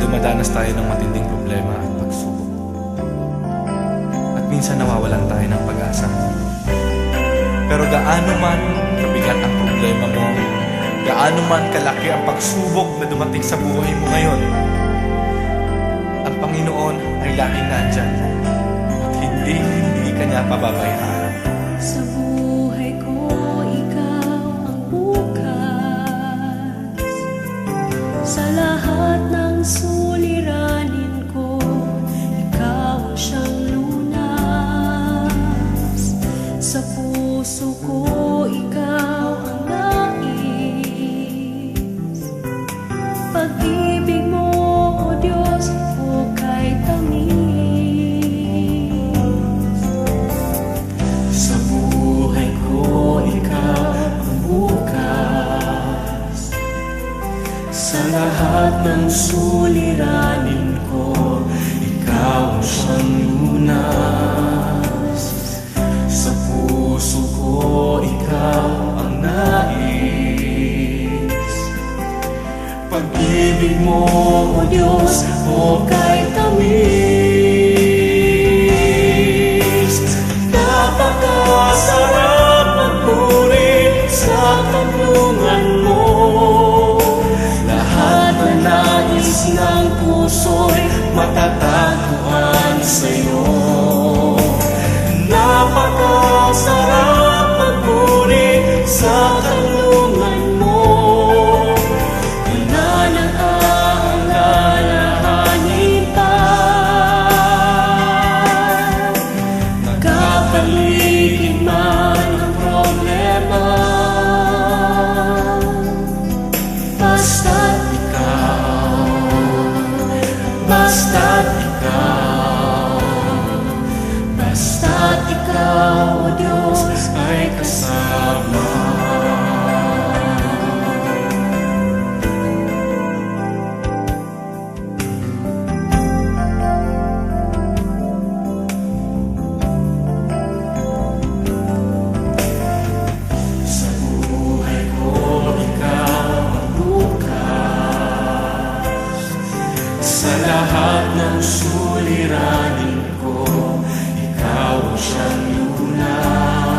dumadanas tayo ng matinding problema at pagsubok. At minsan nawawalan tayo ng pag-asa. Pero gaano man kabigat ang problema mo, gaano man kalaki ang pagsubok na dumating sa buhay mo ngayon, ang Panginoon ay laging nandyan at hindi ka niya pababayaan. Sa buhay ko, ikaw ang bukas. Sa lahat ng suliranin ko, ikaw ang siyang lunas. Sa puso ko, ikaw ang nais. Pag-ibig mo, O Diyos, hukay tamis. Sa buhay ko, ikaw ang bukas. Sa lahat ng suliranin ko, ikaw ang siyang lunas. Sa puso ko, ikaw ang nais. Pag-ibig mo, O Diyos, hukay tamis. Napakasarap magpuri sa kanlungan mo. Lahat na nais ng puso'y matatagpuan sa'yo. Napakasarap magpuri sa kanlungan mo. Wala nang aalalahanin pa. Nagkapaligid man ang problema, basta't ikaw, basta't ikaw, basta't ikaw, O Diyos, ay kasama. Sa buhay ko, ikaw ang bukas. Sa lahat ng suliranin ko, ikaw ang siyang lunas.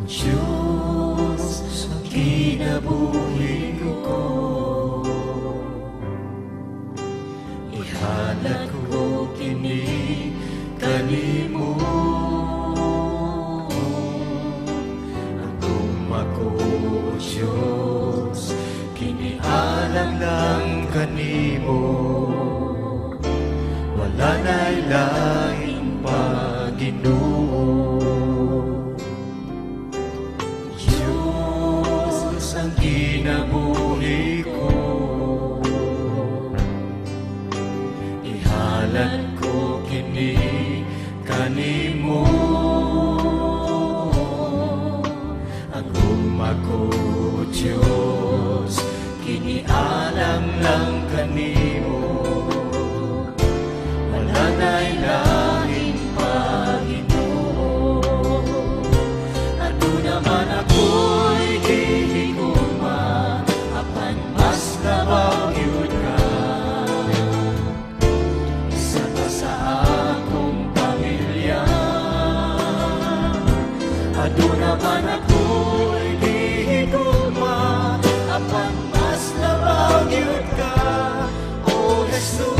Diyos, ang kinabuhi ko. Ihalat ko kini kanimo. Ang ako, Diyos, kinialam lang kanimo. Wala na'y laing pa, Ginoo. Diyos, ang kinabuhi ko. Ihalat ko kini kanimo. Agum ako, Diyos, kinialam lang kanimo. Wala na'y lahing Panginoon. Ano naman ako'y gihiguma, apan mas labaw yun ka. Isa pa sa akong pamilya. Ano naman ako'y gihiguma, apan mas labaw yun ka, O Jesus.